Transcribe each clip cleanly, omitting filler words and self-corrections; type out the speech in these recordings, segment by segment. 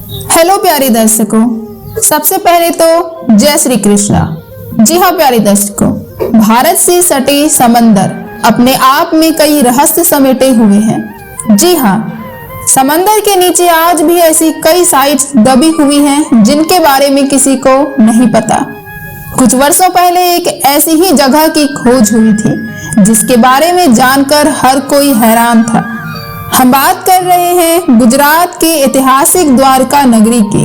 Hello प्यारे दर्शकों, सबसे पहले तो जय श्री कृष्णा। जी हाँ प्यारे दर्शकों, भारत से सटे समंदर अपने आप में कई रहस्य समेटे हुए हैं। जी हाँ, समंदर के नीचे आज भी ऐसी कई साइट्स दबी हुई हैं जिनके बारे में किसी को नहीं पता। कुछ वर्षों पहले एक ऐसी ही जगह की खोज हुई थी जिसके बारे में जानकर हर कोई हैरान था। हम बात कर रहे हैं गुजरात के ऐतिहासिक द्वारका नगरी की,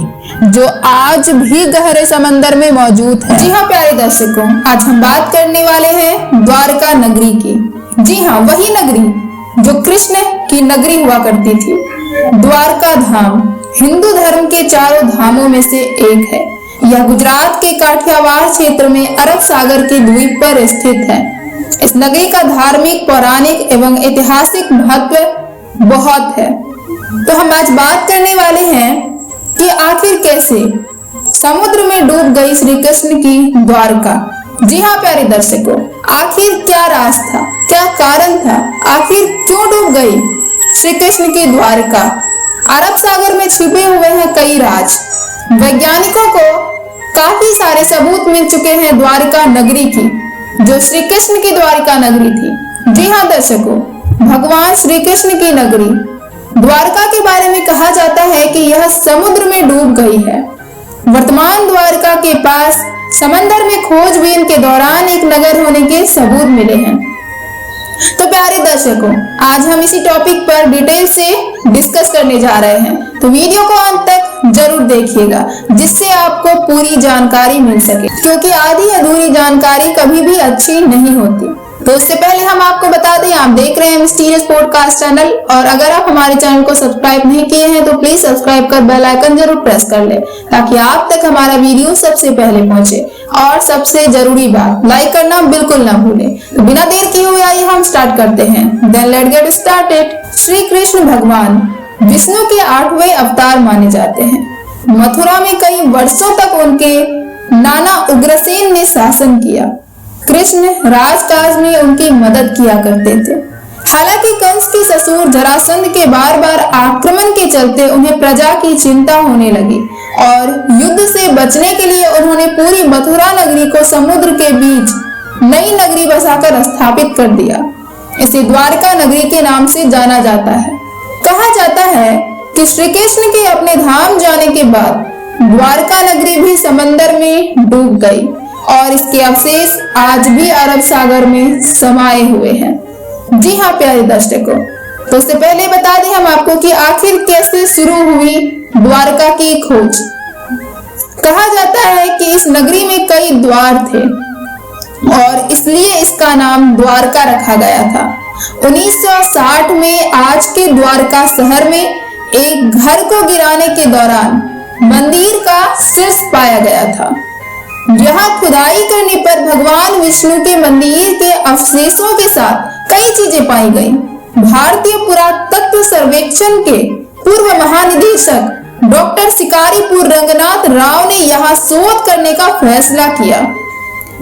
जो आज भी गहरे समंदर में मौजूद है। जी हाँ प्यारे दर्शकों, आज हम बात करने वाले हैं द्वारका नगरी की। जी हाँ, वही नगरी जो कृष्ण की नगरी हुआ करती थी। द्वारका धाम हिंदू धर्म के चारों धामों में से एक है। यह गुजरात के काठियावाड़ क्षेत्र में अरब सागर के द्वीप पर स्थित है। इस नगरी का धार्मिक, पौराणिक एवं ऐतिहासिक महत्व बहुत है। तो हम आज बात करने वाले हैं कि आखिर कैसे समुद्र में डूब गई श्री कृष्ण की द्वारका। जी हाँ प्यारे दर्शकों, आखिर क्या राज था, क्या कारण था, आखिर क्यों डूब गई श्री कृष्ण की द्वारका। अरब सागर में छिपे हुए हैं कई राज। वैज्ञानिकों को काफी सारे सबूत मिल चुके हैं द्वारका नगरी की, जो श्री कृष्ण की द्वारका नगरी थी। जी हाँ दर्शकों, भगवान श्री कृष्ण की नगरी द्वारका के बारे में कहा जाता है कि यह समुद्र में डूब गई है। वर्तमान द्वारका के पास समंदर में खोजबीन के दौरान एक नगर होने के सबूत मिले हैं। तो प्यारे दर्शकों, आज हम इसी टॉपिक पर डिटेल से डिस्कस करने जा रहे हैं, तो वीडियो को अंत तक जरूर देखिएगा जिससे आपको पूरी जानकारी मिल सके, क्योंकि आधी अधूरी जानकारी कभी भी अच्छी नहीं होती। तो उससे पहले हम आपको बता दें, आप देख रहे हैं मिस्टीरियस पॉडकास्ट चैनल, और अगर आप हमारे चैनल को सब्सक्राइब नहीं किए हैं तो प्लीज सब्सक्राइब कर बेल आइकन जरूर प्रेस कर ले, ताकि आप तक हमारा वीडियो सबसे पहले पहुंचे। और सबसे जरूरी बात, लाइक करना बिल्कुल ना भूलें। तो बिना देर किए हुए आइए हम स्टार्ट करते हैं। Then let's get started. Shri Krishna भगवान विष्णु के 8वें अवतार माने जाते हैं। मथुरा में कई वर्षों तक उनके नाना उग्रसेन ने शासन किया। कृष्ण राजकाज में उनकी मदद किया करते थे। हालांकि कंस के ससुर जरासंध के बार बार आक्रमण के चलते उन्हें प्रजा की चिंता होने लगी, और युद्ध से बचने के लिए उन्होंने पूरी मथुरा नगरी को समुद्र के बीच नई नगरी बसाकर स्थापित कर दिया। इसे द्वारका नगरी के नाम से जाना जाता है। कहा जाता है कि श्री कृष्ण के अपने धाम जाने के बाद द्वारका नगरी भी समंदर में डूब गई, और इसके अवशेष आज भी अरब सागर में समाये हुए हैं। जी हाँ प्यारे दर्शकों, तो उससे पहले बता दें हम आपको कि आखिर कैसे शुरू हुई द्वारका की खोज। कहा जाता है कि इस नगरी में कई द्वार थे, और इसलिए इसका नाम द्वारका रखा गया था। 1960 में आज के द्वारका शहर में एक घर को गिराने के दौरान मंदिर का शीर्ष पाया गया था। यहाँ खुदाई करने पर भगवान विष्णु के मंदिर के अवशेषों के साथ कई चीजें पाई गई। भारतीय पुरातत्व सर्वेक्षण के पूर्व महानिदेशक डॉक्टर शिकारीपुर रंगनाथ राव ने यहाँ शोध करने का फैसला किया।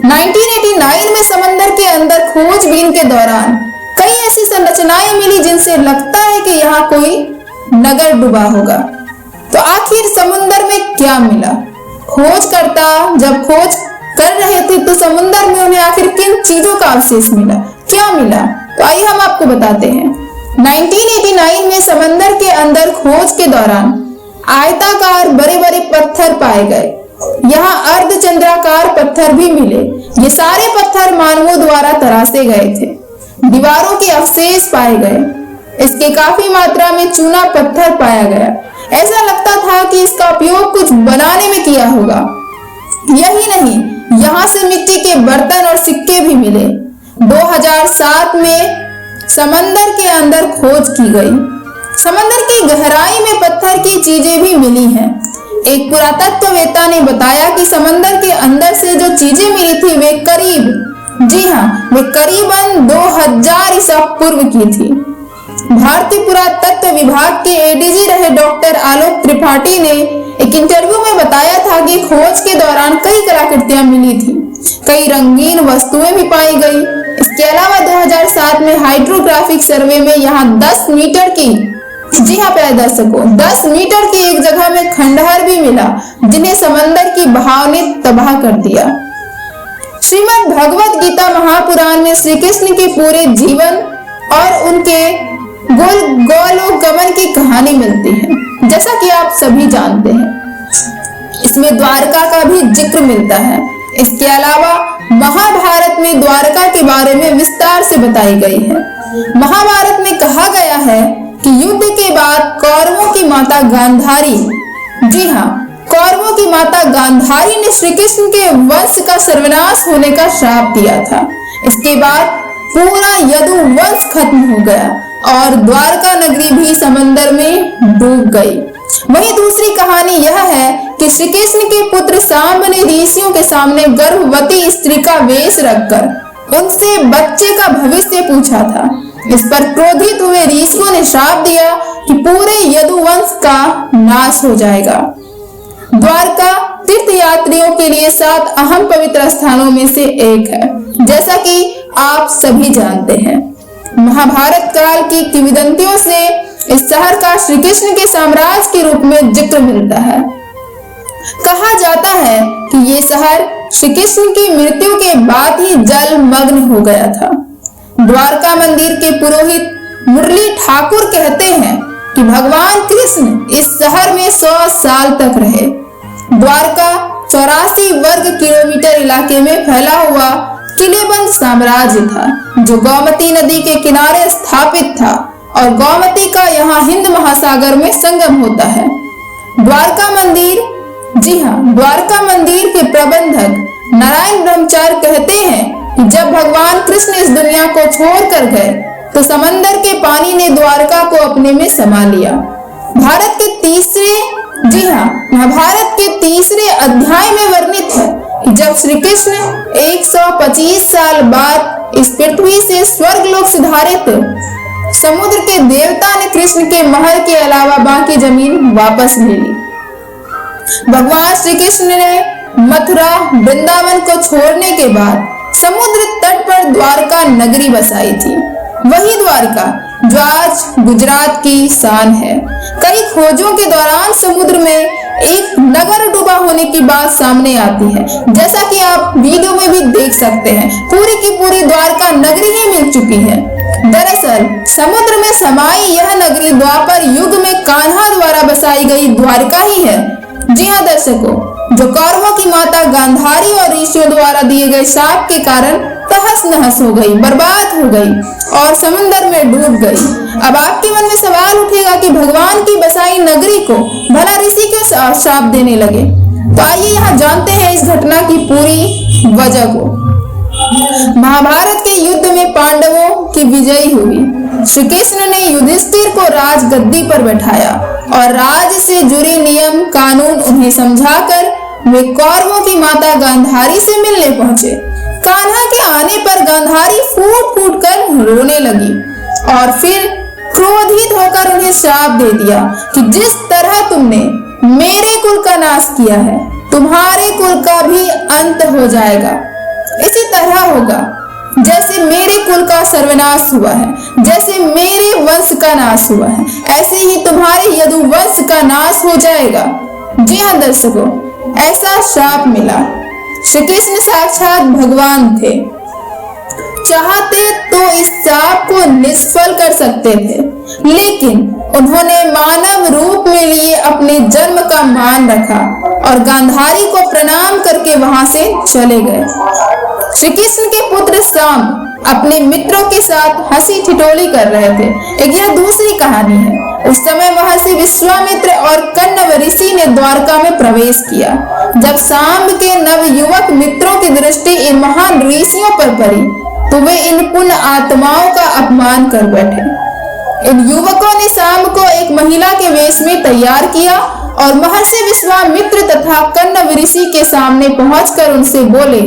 1989 में समंदर के अंदर खोजबीन के दौरान कई ऐसी संरचनाएं मिली जिनसे लगता है कि यहाँ कोई नगर डूबा होगा। तो आखिर समुद्र में क्या मिला? खोजकर्ता जब खोज कर रहे थे तो समुद्र में उन्हें आखिर किन चीजों का अवशेष मिला, क्या मिला? तो आइए हम आपको बताते हैं। 1989 में समंदर के अंदर खोज के दौरान आयताकार बड़े बड़े पत्थर पाए गए। यहाँ अर्धचंद्राकार पत्थर भी मिले। ये सारे पत्थर मानवों द्वारा तराशे गए थे। दीवारों के अवशेष पाए गए। इसके काफी मात्रा में चूना पत्थर पाया गया। ऐसा लगता था कि इसका उपयोग कुछ बनाने में किया होगा। यही नहीं, यहाँ से मिट्टी के बर्तन और सिक्के भी मिले। 2007 में समंदर के अंदर खोज की गई। समंदर की गहराई में पत्थर की चीजें भी मिली हैं। एक पुरातत्ववेत्ता ने बताया कि समंदर के अंदर से जो चीजें मिली थी वे करीबन 2000 ईसा पूर्व की थी। भारतीय पुरातत्व विभाग के एडीजी रहे डॉक्टर आलोक त्रिपाठी ने एक इंटरव्यू में बताया था कि खोज के दौरान कई कलाकृतियां मिली थी, कई रंगीन वस्तुएं भी पाई गई। इसके अलावा 2007 में हाइड्रोग्राफिक सर्वे में यहाँ 10 मीटर की जी हाँ प्यारे दर्शकों, 10 मीटर की एक जगह में खंडहर भी मिला जिन्हें समंदर की बहाव ने तबाह कर दिया। श्रीमद् भगवत गीता महापुराण में श्री कृष्ण के पूरे जीवन और उनके गोलोकगमन की कहानी मिलती है, जैसा कि आप सभी जानते हैं। इसमें द्वारका का भी जिक्र मिलता है। इसके अलावा महाभारत में द्वारका के बारे में विस्तार से बताई गई है। महाभारत में कहा गया है कि युद्ध के बाद कौरवों की माता गांधारी, जी हाँ, कौरवों की माता गांधारी ने श्री कृष्ण के वंश का सर्वनाश होने का श्राप दिया था। इसके बाद पूरा यदु वंश खत्म हो गया और द्वारका नगरी भी समंदर में डूब गई। वहीं दूसरी कहानी यह है कि श्री कृष्ण के पुत्र सांब ने ऋषियों के सामने गर्भवती स्त्री का वेश रखकर उनसे बच्चे का भविष्य पूछा था। इस पर क्रोधित हुए ऋषियों ने श्राप दिया कि पूरे यदुवंश का नाश हो जाएगा। द्वारका तीर्थ यात्रियों के लिए 7 अहम पवित्र स्थानों में से एक है, जैसा कि आप सभी जानते हैं। महाभारत काल की किंवदंतियों से इस शहर का श्री कृष्ण के साम्राज्य के रूप में जिक्र मिलता है। कहा जाता है कि ये शहर श्री कृष्ण की मृत्यु के बाद ही जलमग्न हो गया था। द्वारका मंदिर के पुरोहित मुरली ठाकुर कहते हैं कि भगवान कृष्ण इस शहर में 100 साल तक रहे। द्वारका 84 वर्ग किलोमीटर इलाके में फैला हुआ किलेबंद साम्राज्य था, जो गोमती नदी के किनारे स्थापित था और गोमती का यहाँ हिंद महासागर में संगम होता है। द्वारका मंदिर, जी हाँ, द्वारका मंदिर के प्रबंधक नारायण ब्रह्मचार्य कहते हैं कि जब भगवान कृष्ण इस दुनिया को छोड़कर गए तो समंदर के पानी ने द्वारका को अपने में समा लिया। भारत के तीसरे, जी हाँ, महाभारत के तीसरे अध्याय में वर्णित है कि जब श्री कृष्ण 125 साल बाद इस पृथ्वी से स्वर्गलोक सिधारे थे, समुद्र के देवता ने कृष्ण के महल के अलावा बाकी जमीन वापस ले ली। भगवान श्री कृष्ण ने मथुरा वृंदावन को छोड़ने के बाद समुद्र तट पर द्वारका नगरी बसाई थी। वही द्वारका जो आज गुजरात की शान है। कई खोजों के दौरान समुद्र में एक नगर डूबा होने की बात सामने आती है, जैसा कि आप वीडियो में भी देख सकते हैं। पूरी की पूरी द्वारका नगरी ही मिल चुकी है। दरअसल समुद्र में समाई यह नगरी द्वापर युग में कान्हा द्वारा बसाई गई द्वारका ही है। जी हाँ दर्शकों, जो कौरवों की माता गांधारी और ऋषियों द्वारा दिए गए शाप के कारण तहस नहस हो गई, बर्बाद हो गई और समुद्र में डूब गई। अब आपके मन में सवाल उठेगा कि भगवान की बसाई नगरी को भला ऋषि क्यों शाप देने लगे? तो आइए यहाँ जानते हैं इस घटना की पूरी वजह को। महाभारत के युद्ध में पांडवों की विजय हुई। श्री कृष्ण ने युधिष्ठिर को राजगद्दी पर बैठाया और राज से जुड़े नियम कानून उन्हें समझाकर वे कौरवों की माता गांधारी से मिलने पहुंचे। कान्हा के आने पर गांधारी फूट फूट कर रोने लगी और फिर क्रोधित होकर उन्हें श्राप दे दिया कि जिस तरह तुमने मेरे कुल का नाश किया है, तुम्हारे कुल का भी अंत हो जाएगा। इसी तरह होगा जैसे मेरे कुल का सर्वनाश हुआ है, जैसे मेरे वंश का नाश हुआ है, ऐसे ही तुम्हारे यदुवंश का नाश हो जाएगा। जी हाँ दर्शकों, ऐसा श्राप मिला। श्री कृष्ण साक्षात भगवान थे, चाहते तो इस श्राप को निष्फल कर सकते थे, लेकिन उन्होंने मानव रूप में लिए अपने जन्म का मान रखा और गांधारी को प्रणाम करके वहां से चले गए। श्री कृष्ण के पुत्र सांब अपने मित्रों के साथ हंसी ठिठोली कर रहे थे। एक यह दूसरी कहानी है। उस समय महर्षि विश्वामित्र और कण्व ऋषि ने द्वारका में प्रवेश किया। जब सांब के नवयुवक मित्रों की दृष्टि इन महान ऋषियों पर पड़ी तो वे इन पुण्य आत्माओं का अपमान कर बैठे। इन युवकों ने सांब को एक महिला के वेश में तैयार किया और महर्षि विश्वामित्र तथा कण्व ऋषि के सामने पहुंचकर उनसे बोले,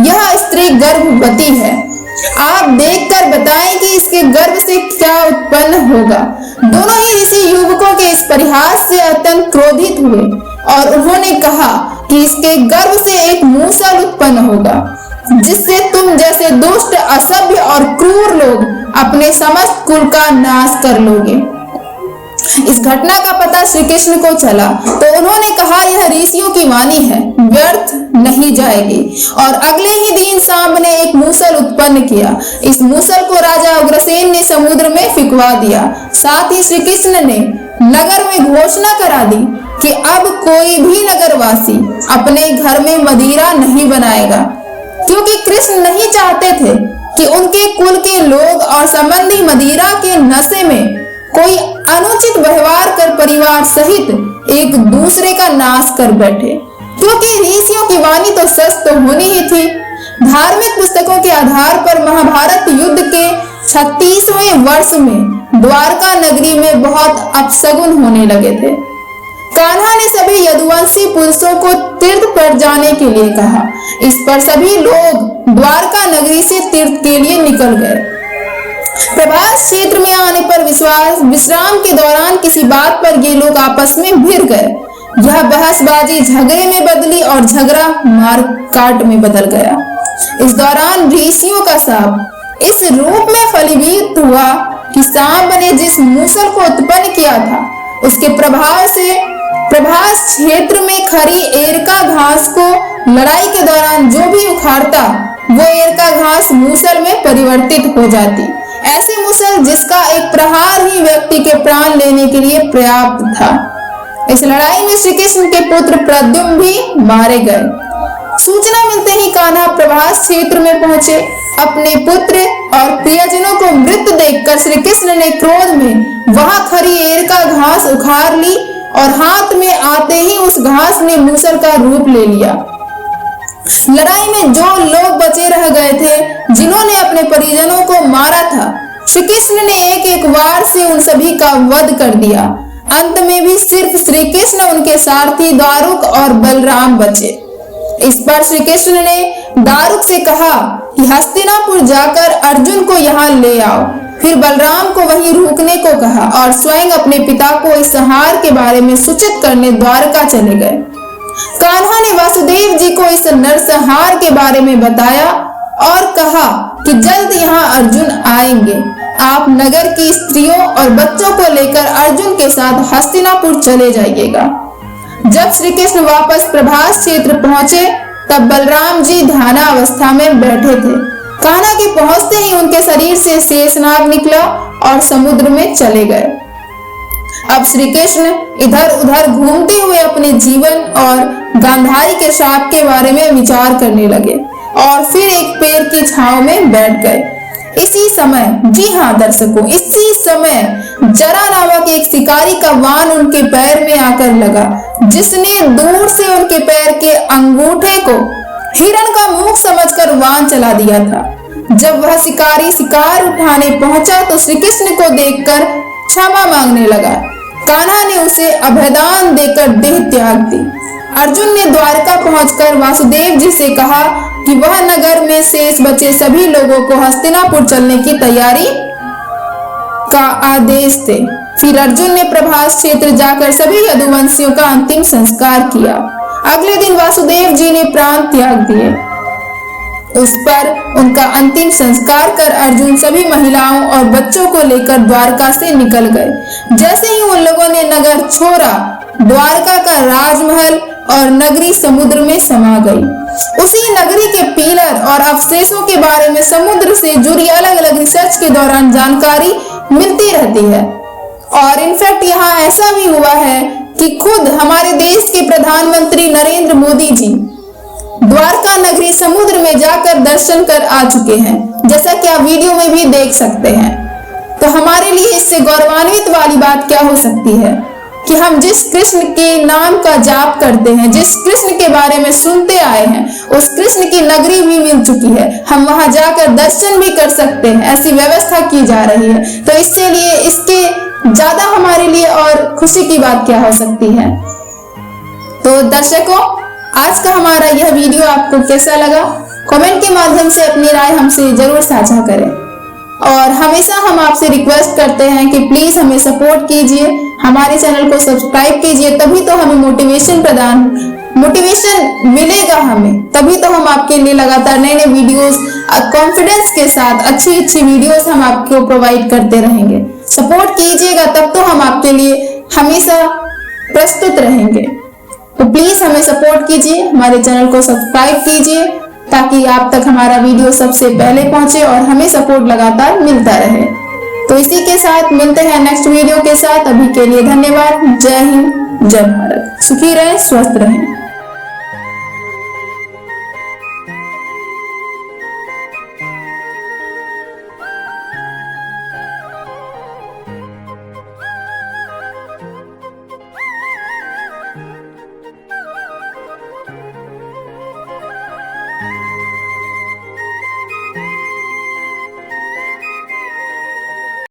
यह स्त्री गर्भवती है, आप देखकर बताएं कि इसके गर्भ से क्या उत्पन्न होगा। दोनों ही ऋषि युवकों के इस परिहास से अत्यंत क्रोधित हुए और उन्होंने कहा कि इसके गर्भ से एक मूसल उत्पन्न होगा, जिससे तुम जैसे दुष्ट, असभ्य और क्रूर लोग अपने समस्त कुल का नाश कर लोगे। इस घटना का पता श्री कृष्ण को चला तो उन्होंने कहा, यह ऋषियों की वाणी है, व्यर्थ नहीं जाएगी। और अगले ही दिन सांब ने एक मूसल उत्पन्न किया। इस मूसल को राजा उग्रसेन ने समुद्र में फिकवा दिया। साथ ही श्री कृष्ण ने नगर में घोषणा करा दी कि अब कोई भी नगरवासी अपने घर में मदिरा नहीं बनाएगा, क्योंकि कृष्ण नहीं चाहते थे कि उनके कुल के लोग और संबंधी मदिरा के नशे में कोई अनुचित व्यवहार कर परिवार सहित एक दूसरे का नाश कर बैठे, क्योंकि ऋषियों की वाणी तो सच तो होनी ही थी। धार्मिक पुस्तकों के आधार पर महाभारत युद्ध के 36वें वर्ष में द्वारका नगरी में बहुत अपशगुन होने लगे थे। कान्हा ने सभी यदुवंशी पुरुषों को तीर्थ पर जाने के लिए कहा। इस पर सभी लोग द्वारका नगरी से तीर्थ के लिए निकल गए। प्रभास क्षेत्र में आने पर विश्राम के दौरान किसी बात पर ये लोग आपस में भिड़ गए। यह बहसबाजी झगड़े में बदली और झगड़ा मार काट में बदल गया। इस दौरान ऋषियों का शाप इस रूप में फलीभूत हुआ कि सांब ने जिस मूसल को उत्पन्न किया था, उसके प्रभाव से प्रभास क्षेत्र में खरी एरका घास को लड़ाई के दौरान जो भी उखाड़ता, वो एरका घास मूसल में परिवर्तित हो जाती। ऐसी मूसल जिसका एक प्रहार ही व्यक्ति के प्राण लेने के लिए पर्याप्त था। इस लड़ाई में श्री कृष्ण के पुत्र प्रद्युम्न भी मारे गए। सूचना मिलते ही कान्हा प्रभास क्षेत्र में पहुंचे। अपने पुत्र और प्रियजनों को मृत देखकर श्री कृष्ण ने क्रोध में वहां खरी एरका घास उखाड़ ली और हाथ में आते ही उस घास ने मूसल का रूप ले लिया। लड़ाई में जो लोग बचे रह गए थे, जिन्होंने अपने परिजनों को मारा था, श्री कृष्ण ने एक एक वार से उन सभी का वध कर दिया। अंत में भी सिर्फ श्री कृष्ण, उनके सारथी दारुक और बलराम बचे। इस पर श्री कृष्ण ने दारुक से कहा कि हस्तिनापुर जाकर अर्जुन को यहाँ ले आओ। फिर बलराम को वहीं रुकने को कहा और स्वयं अपने पिता को इस संहार के बारे में सूचित करने द्वारका चले गए। कान्हा ने वासुदेव जी को इस नरसंहार के बारे में बताया और कहा कि जल्द यहाँ अर्जुन आएंगे। आप नगर की स्त्रियों और बच्चों को लेकर अर्जुन के साथ हस्तिनापुर चले जाइएगा। जब श्री कृष्ण वापस प्रभास क्षेत्र पहुंचे, तब बलराम जी ध्यानावस्था में बैठे थे। कान्हा के पहुंचते ही उनके शरीर से शेषनाग निकला और समुद्र में चले गए। अब श्री कृष्ण इधर उधर घूमते हुए अपने जीवन और गांधारी के श्राप के बारे में विचार करने लगे और फिर एक पेड़ की छांव में बैठ गए। इसी समय, जी हाँ दर्शकों, इसी समय जरा नामक एक शिकारी का वाण उनके पैर में आकर लगा, जिसने दूर से उनके पैर के अंगूठे को हिरण का मुख समझकर वाण चला दिया था। जब वह शिकारी शिकार उठाने पहुंचा तो श्री कृष्ण को देखकर क्षमा मांगने लगा। कान्हा ने उसे अभयदान देकर देह त्याग दी। अर्जुन ने द्वारका पहुंचकर वासुदेव जी से कहा कि वह नगर में शेष बचे सभी लोगों को हस्तिनापुर चलने की तैयारी का आदेश दे। फिर अर्जुन ने प्रभास क्षेत्र जाकर सभी यदुवंशियों का अंतिम संस्कार किया। अगले दिन वासुदेव जी ने प्राण त्याग दिए। उस पर उनका अंतिम संस्कार कर अर्जुन सभी महिलाओं और बच्चों को लेकर द्वारका से निकल गए। जैसे ही उन लोगों ने नगर छोड़ा, द्वारका का राजमहल और नगरी समुद्र में समा गई। उसी नगरी के पिलर और अवशेषों के बारे में समुद्र से जुड़ी अलग अलग रिसर्च के दौरान जानकारी मिलती रहती है। और इनफैक्ट यहाँ ऐसा भी हुआ है कि खुद हमारे देश के प्रधानमंत्री नरेंद्र मोदी जी द्वारका नगरी समुद्र में जाकर दर्शन कर आ चुके हैं, जैसा कि आप वीडियो में भी देख सकते हैं। तो हमारे लिए इससे गौरवान्वित वाली बात क्या हो सकती है कि हम जिस कृष्ण के नाम का जाप करते हैं, जिस कृष्ण के बारे में सुनते आए हैं, उस कृष्ण की नगरी भी मिल चुकी है। हम वहां जाकर दर्शन भी कर सकते हैं, ऐसी व्यवस्था की जा रही है। तो इसके लिए इसके ज्यादा हमारे लिए और खुशी की बात क्या हो सकती है। तो दर्शकों, आज का हमारा यह वीडियो आपको कैसा लगा, कमेंट के माध्यम से अपनी राय हमसे जरूर साझा करें। और हमेशा हम आपसे रिक्वेस्ट करते हैं कि प्लीज हमें सपोर्ट कीजिए, हमारे चैनल को सब्सक्राइब कीजिए, तभी तो हमें मोटिवेशन मिलेगा हमें, तभी तो हम आपके लिए लगातार नए नए वीडियोस कॉन्फिडेंस के साथ अच्छी वीडियोस हम आपको प्रोवाइड करते रहेंगे। सपोर्ट कीजिएगा, तब तो हम आपके लिए हमेशा प्रस्तुत रहेंगे। तो प्लीज हमें सपोर्ट कीजिए, हमारे चैनल को सब्सक्राइब कीजिए ताकि आप तक हमारा वीडियो सबसे पहले पहुंचे और हमें सपोर्ट लगातार मिलता रहे। तो इसी के साथ मिलते हैं नेक्स्ट वीडियो के साथ। अभी के लिए धन्यवाद। जय हिंद, जय भारत। सुखी रहें, स्वस्थ रहें।